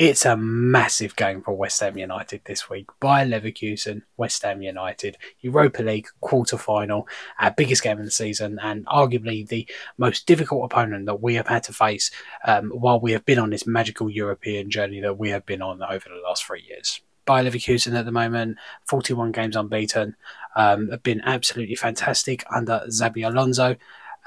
It's a massive game for West Ham United this week. Bayer Leverkusen, West Ham United, Europa League Quarter Final, our biggest game of the season, and arguably the most difficult opponent that we have had to face while we have been on this magical European journey that we have been on over the last 3 years. Bayer Leverkusen at the moment, 41 games unbeaten, have been absolutely fantastic under Xabi Alonso.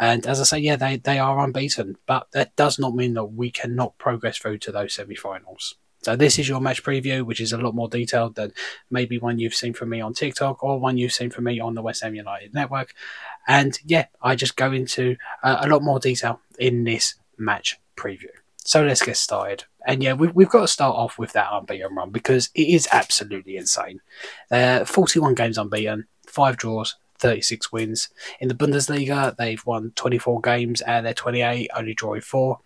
And as I say, yeah, they are unbeaten, but that does not mean that we cannot progress through to those semi-finals. So this is your match preview, which is a lot more detailed than maybe one you've seen from me on TikTok or one you've seen from me on the West Ham United network. And yeah, I just go into a lot more detail in this match preview. So let's get started. And yeah, we've got to start off with that unbeaten run because it is absolutely insane. 41 games unbeaten, 5 draws, 36 wins. In the Bundesliga, they've won 24 games out of their 28, only drawing 4.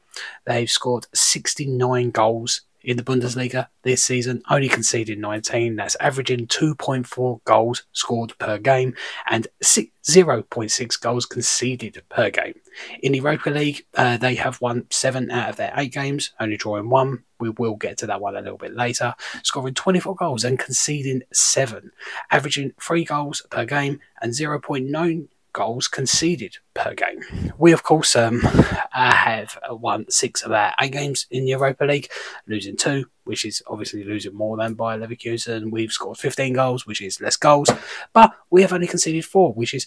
They've scored 69 goals in the Bundesliga this season, only conceded 19. That's averaging 2.4 goals scored per game and 0.6 goals conceded per game. In the Europa League, they have won 7 out of their 8 games, only drawing 1. We will get to that one a little bit later. Scoring 24 goals and conceding 7, averaging 3 goals per game and 0.9 goals conceded per game. We, of course, have won 6 of our 8 games in the Europa League, losing 2, which is obviously losing more than Bayer Leverkusen. We've scored 15 goals, which is less goals, but we have only conceded 4, which is,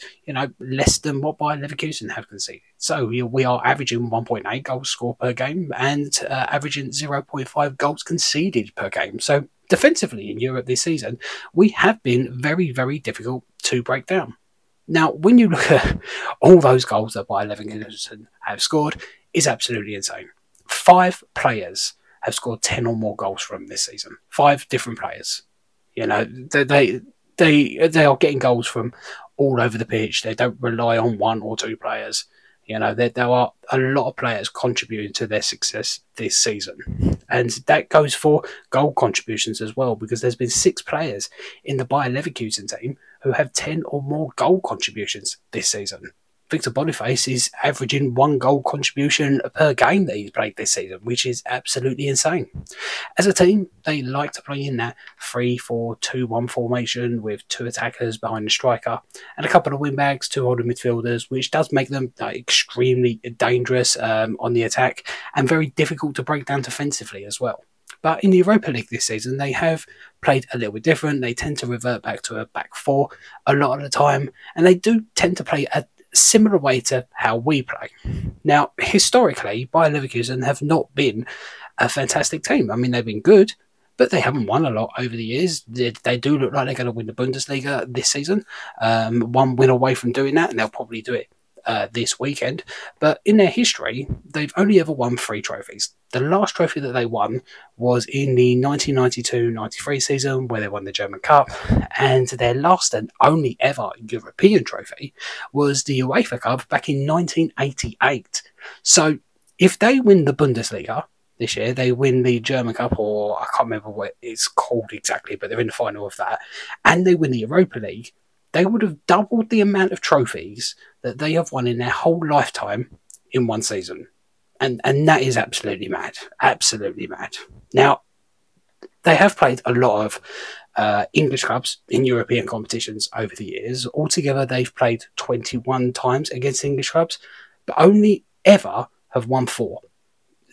less than what Bayer Leverkusen have conceded. So we are averaging 1.8 goals scored per game and averaging 0.5 goals conceded per game. So defensively in Europe this season, we have been very, very difficult to break down. Now, when you look at all those goals that Bayer Leverkusen have scored, it's absolutely insane. 5 players have scored 10 or more goals from this season. 5 different players. They are getting goals from all over the pitch. They don't rely on 1 or 2 players. There are a lot of players contributing to their success this season. And that goes for goal contributions as well, because there's been 6 players in the Bayer Leverkusen team who have 10 or more goal contributions this season. Victor Boniface is averaging 1 goal contribution per game that he's played this season, which is absolutely insane. As a team, they like to play in that 3-4-2-1 formation with 2 attackers behind the striker and a couple of wing-backs, 2 holding midfielders, which does make them extremely dangerous on the attack and very difficult to break down defensively as well. But in the Europa League this season, they have played a little bit different. They tend to revert back to a back 4 a lot of the time, and they do tend to play a similar way to how we play. Now, historically, Bayer Leverkusen have not been a fantastic team. I mean, they've been good, but they haven't won a lot over the years. They do look like they're going to win the Bundesliga this season. 1 win away from doing that, and they'll probably do it this weekend. But in their history, they've only ever won 3 trophies. The last trophy that they won was in the 1992-93 season, where they won the German Cup, and their last and only ever European trophy was the UEFA Cup back in 1988. So if they win the Bundesliga this year, they win the German Cup, or I can't remember what it's called exactly, but they're in the final of that, and they win the Europa League, they would have doubled the amount of trophies that they have won in their whole lifetime in 1 season. And that is absolutely mad. Absolutely mad. Now, they have played a lot of English clubs in European competitions over the years. Altogether, they've played 21 times against English clubs, but only ever have won 4.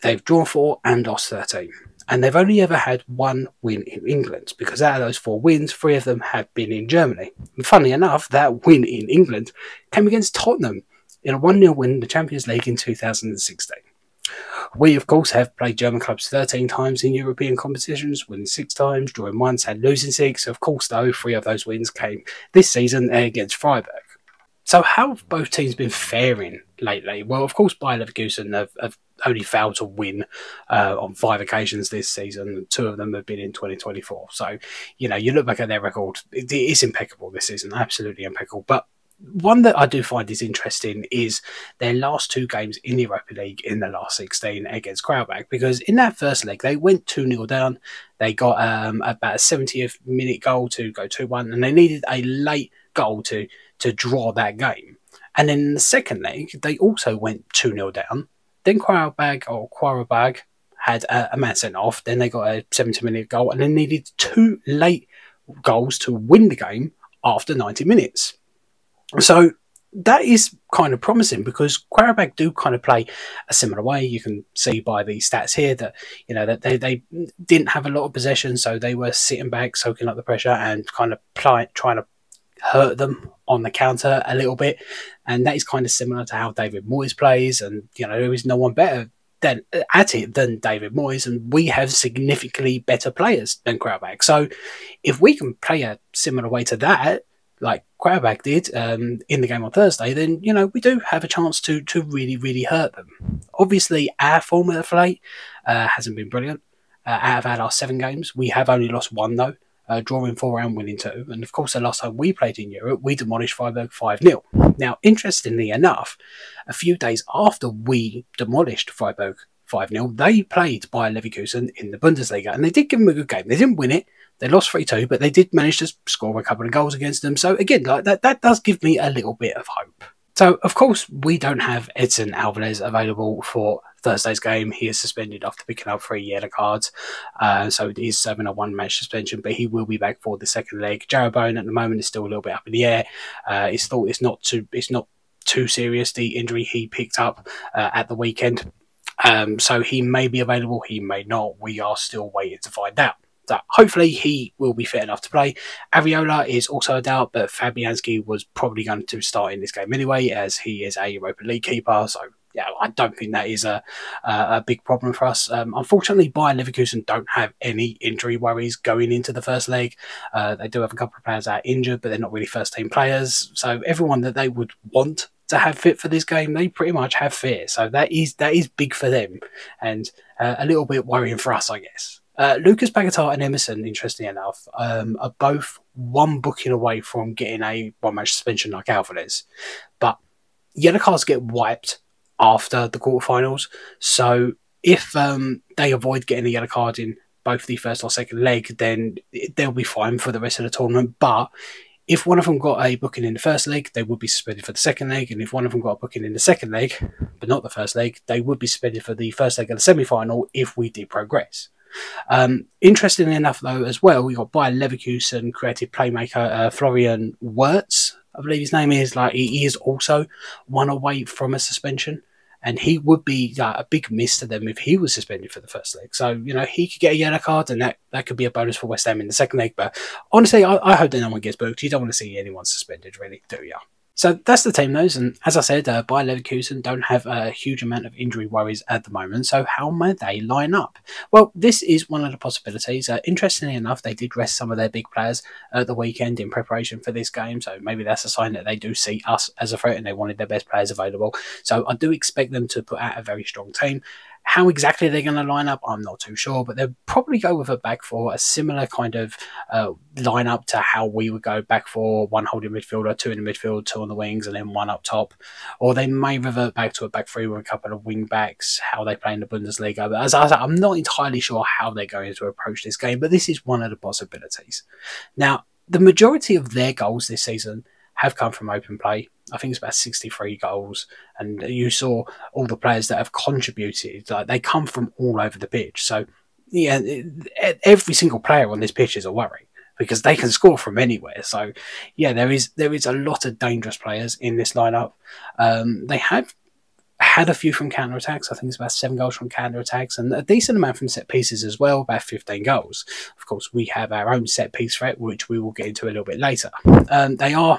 They've drawn 4 and lost 13. And they've only ever had 1 win in England, because out of those 4 wins, 3 of them have been in Germany. And funnily enough, that win in England came against Tottenham in a 1-0 win in the Champions League in 2016. We, of course, have played German clubs 13 times in European competitions, winning 6 times, drawing 1 and losing 6. Of course, though, 3 of those wins came this season against Freiburg. So how have both teams been faring lately? Well, of course, Bayer Leverkusen have only failed to win on 5 occasions this season. 2 of them have been in 2024. So, you look back at their record, it is impeccable this season, absolutely impeccable. But one that I do find is interesting is their last 2 games in the Europa League in the last 16 against Kraubach, because in that first leg, they went 2-0 down. They got about a 70th minute goal to go 2-1, and they needed a late goal to draw that game. And then in the second leg, they also went 2-0 down. Then Quarabag, had a man sent off, then they got a 70-minute goal, and then needed 2 late goals to win the game after 90 minutes. So that is kind of promising, because Qarabağ do kind of play a similar way. You can see by the stats here that, you know, that they didn't have a lot of possession, so they were sitting back, soaking up the pressure, and kind of trying to hurt them on the counter a little bit. And that is kind of similar to how David Moyes plays, and, you know, there is no one better at it than David Moyes, and we have significantly better players than Qarabağ. So if we can play a similar way to that, like Qarabağ did in the game on Thursday, then, you know, we do have a chance to really, really hurt them. Obviously, our form of late hasn't been brilliant. Out of our last 7 games, we have only lost 1, though, drawing 4 and winning 2. And of course, the last time we played in Europe, we demolished Freiburg 5-0. Now, interestingly enough, a few days after we demolished Freiburg 5-0, they played Bayer Leverkusen in the Bundesliga, and they did give them a good game. They didn't win it. They lost 3-2, but they did manage to score a couple of goals against them. So again, like that does give me a little bit of hope. So, of course, we don't have Edson Alvarez available for Thursday's game. He is suspended after picking up 3 yellow cards. So he's serving a 1-match suspension, but he will be back for the second leg. Jarrod Bowen at the moment is still a little bit up in the air. It's thought it's not too serious, the injury he picked up at the weekend. So he may be available, he may not. We are still waiting to find out. So hopefully he will be fit enough to play. Ariola is also a doubt, but Fabianski was probably going to start in this game anyway, as he is a Europa League keeper. So yeah, I don't think that is a big problem for us. Unfortunately, Bayer Leverkusen don't have any injury worries going into the first leg. They do have a couple of players that are injured, but they're not really first-team players. So everyone that they would want to have fit for this game, they pretty much have fit. So that is big for them, and a little bit worrying for us, I guess. Lucas Paquetá and Emerson, interestingly enough, are both 1 booking away from getting a 1-match suspension like Alvarez. But yellow cards get wiped after the quarterfinals. So if they avoid getting a yellow card in both the first or second leg, then they'll be fine for the rest of the tournament. But if one of them got a booking in the first leg, they would be suspended for the second leg. And if one of them got a booking in the second leg, but not the first leg, they would be suspended for the first leg of the semi-final if we did progress. Interestingly enough, though, as well, we got Bayer Leverkusen creative playmaker Florian Wirtz, I believe his name is. Like, he is also 1 away from a suspension, and he would be a big miss to them if he was suspended for the first leg. So, you know, he could get a yellow card, and that could be a bonus for West Ham in the second leg. But honestly, I hope that no one gets booked. You don't want to see anyone suspended, really, do you? So that's the team, those. And as I said, Bayer Leverkusen don't have a huge amount of injury worries at the moment. So how may they line up? Well, this is one of the possibilities. Interestingly enough, they did rest some of their big players at the weekend in preparation for this game. So maybe that's a sign that they do see us as a threat and they wanted their best players available. So I do expect them to put out a very strong team. How exactly they're going to line up, I'm not too sure, but they'll probably go with a back four, a similar kind of lineup to how we would go back four, 1 holding midfielder, 2 in the midfield, 2 on the wings, and then 1 up top. Or they may revert back to a back 3 with a couple of wing backs, how they play in the Bundesliga. But as I said, I'm not entirely sure how they're going to approach this game, but this is one of the possibilities. Now, the majority of their goals this season have come from open play. I think it's about 63 goals, and you saw all the players that have contributed. Like, they come from all over the pitch. So, yeah, every single player on this pitch is a worry because they can score from anywhere. So, yeah, there is a lot of dangerous players in this lineup. They have had a few from counter-attacks. I think it's about 7 goals from counter-attacks and a decent amount from set pieces as well, about 15 goals. Of course, we have our own set piece threat, which we will get into a little bit later. They are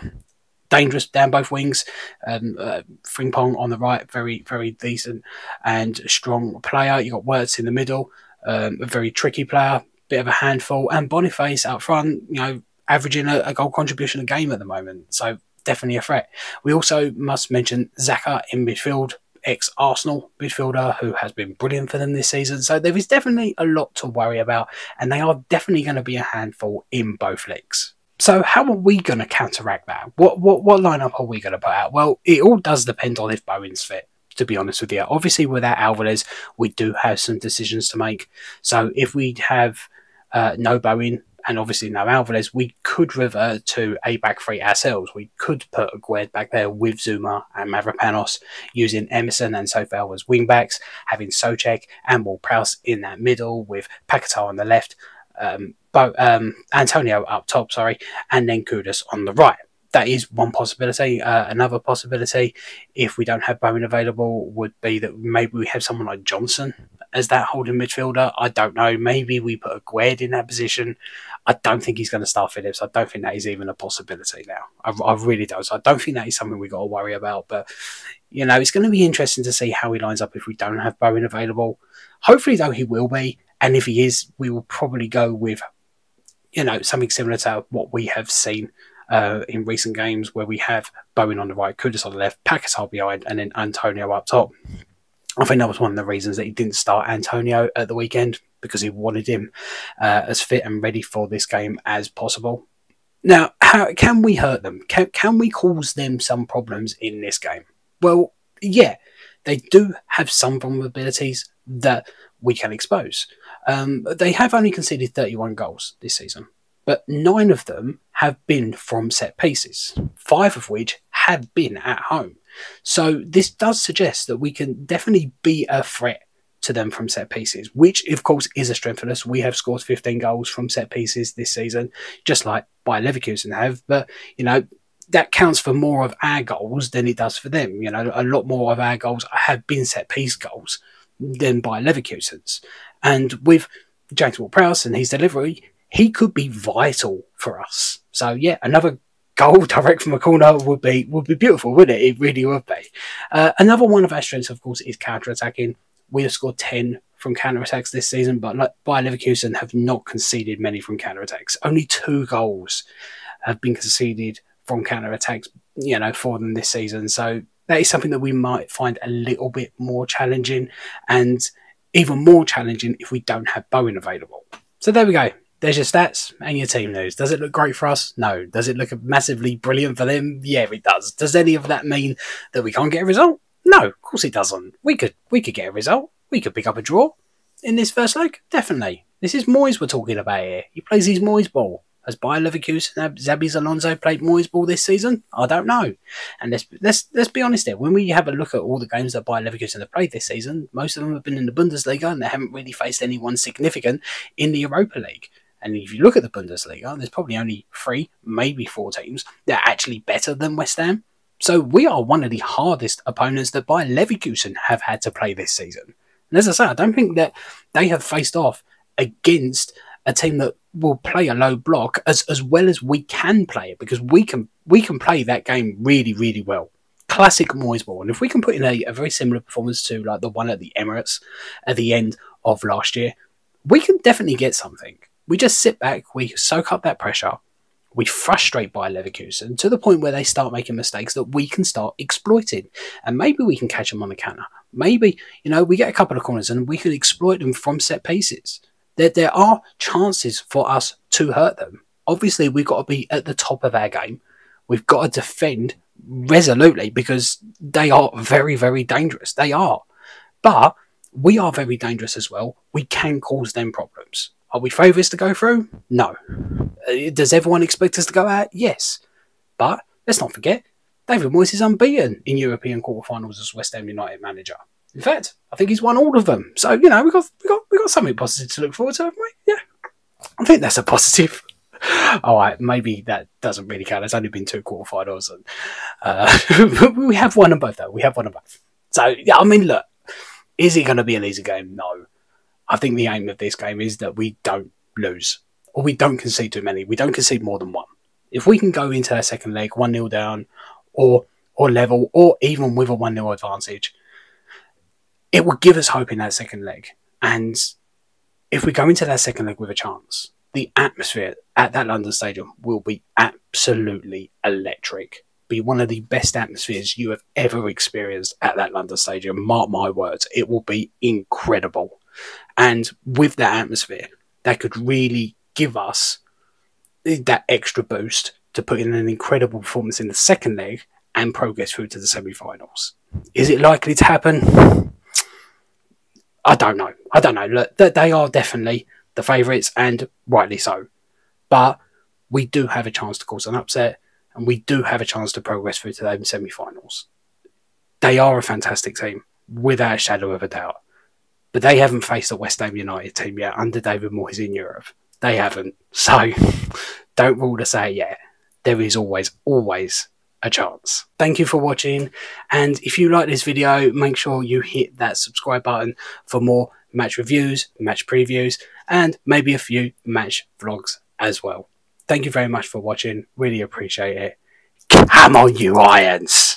dangerous down both wings. Frimpong on the right, very, very decent and strong player. You got Wirtz in the middle, a very tricky player, bit of a handful, and Boniface out front, you know, averaging a goal contribution a game at the moment. So definitely a threat. We also must mention Xhaka in midfield, ex-Arsenal midfielder who has been brilliant for them this season. So there is definitely a lot to worry about, and they are definitely going to be a handful in both legs. So how are we going to counteract that? What lineup are we going to put out? Well, it all does depend on if Bowen's fit, to be honest with you. Obviously, without Alvarez, we do have some decisions to make. So if we have no Bowen and obviously no Alvarez, we could revert to a back three ourselves. We could put Aguerd back there with Zuma and Mavropanos, using Emerson and Sofel as wing backs, having Souček and Ward-Prowse in that middle with Paquetá on the left, Antonio up top, and then Kudus on the right. That is one possibility. Another possibility, if we don't have Bowen available, would be that maybe we have someone like Johnson as that holding midfielder. I don't know. Maybe we put Aguerd in that position. I don't think he's going to start Phillips. I don't think that is even a possibility now. I really don't. So I don't think that is something we've got to worry about. But, you know, it's going to be interesting to see how he lines up if we don't have Bowen available. Hopefully, though, he will be. And if he is, we will probably go with, you know, something similar to what we have seen in recent games, where we have Bowen on the right, Kudus on the left, Paquetá behind, and then Antonio up top. I think that was one of the reasons that he didn't start Antonio at the weekend, because he wanted him as fit and ready for this game as possible. Now, how can we hurt them? Can we cause them some problems in this game? Well, yeah, they do have some vulnerabilities that we can expose. They have only conceded 31 goals this season, but 9 of them have been from set pieces, 5 of which have been at home. So this does suggest that we can definitely be a threat to them from set pieces, which of course is a strength for us. We have scored 15 goals from set pieces this season, just like Bayer Leverkusen have, but you know, that counts for more of our goals than it does for them. You know, a lot more of our goals have been set piece goals than Bayer Leverkusen's. And with James Ward-Prowse and his delivery, he could be vital for us. So yeah, another goal direct from a corner would be beautiful, wouldn't it? It really would be. Another one of our strengths, of course, is counter-attacking. We have scored 10 from counter-attacks this season, but like Bayer Leverkusen have not conceded many from counter-attacks. Only 2 goals have been conceded from counter-attacks, you know, for them this season. So that is something that we might find a little bit more challenging, and even more challenging if we don't have Bowen available. So there we go. There's your stats and your team news. Does it look great for us? No. Does it look massively brilliant for them? Yeah, it does. Does any of that mean that we can't get a result? No, of course it doesn't. We could get a result. We could pick up a draw in this first leg. Definitely. This is Moyes we're talking about here. He plays his Moyes ball. Has Bayer Leverkusen, Xabi Alonso played Moyes ball this season? I don't know. And let's be honest here. When we have a look at all the games that Bayer Leverkusen have played this season, most of them have been in the Bundesliga, and they haven't really faced anyone significant in the Europa League. And if you look at the Bundesliga, there's probably only 3, maybe 4 teams that are actually better than West Ham. So we are one of the hardest opponents that Bayer Leverkusen have had to play this season. And as I say, I don't think that they have faced off against a team that will play a low block as well as we can play it, because we can play that game really, really well. Classic Moyes ball. And if we can put in a very similar performance to like the one at the Emirates at the end of last year, we can definitely get something. We just sit back, we soak up that pressure, we frustrate Bayer Leverkusen to the point where they start making mistakes that we can start exploiting. And maybe we can catch them on the counter. Maybe, you know, we get a couple of corners and we can exploit them from set pieces. There are chances for us to hurt them. Obviously, we've got to be at the top of our game. We've got to defend resolutely, because they are very, very dangerous. They are. But we are very dangerous as well. We can cause them problems. Are we favourites to go through? No. Does everyone expect us to go out? Yes. But let's not forget, David Moyes is unbeaten in European quarterfinals as West Ham United manager. In fact, I think he's won all of them. So, you know, we got something positive to look forward to, haven't we? Yeah. I think that's a positive. All right, maybe that doesn't really count. There's only been 2 quarterfinals, and we have won them both, though. We have won them both. So, yeah, I mean, look, is it going to be an easy game? No. I think the aim of this game is that we don't lose, or we don't concede too many. We don't concede more than 1. If we can go into that second leg 1-0 down, or level, or even with a 1-0 advantage, it will give us hope in that second leg. And if we go into that second leg with a chance, the atmosphere at that London Stadium will be absolutely electric. Be one of the best atmospheres you have ever experienced at that London Stadium. Mark my words, it will be incredible. And with that atmosphere, that could really give us that extra boost to put in an incredible performance in the second leg and progress through to the semi-finals. Is it likely to happen? I don't know. Look, they are definitely the favourites, and rightly so. But we do have a chance to cause an upset, and we do have a chance to progress through to the semi-finals. They are a fantastic team, without a shadow of a doubt. But they haven't faced a West Ham United team yet under David Moyes in Europe. They haven't. So don't rule to say yet. There is always a chance. Thank you for watching. And if you like this video, make sure you hit that subscribe button for more match reviews, match previews, and maybe a few match vlogs as well. Thank you very much for watching. Really appreciate it. Come on, you Irons!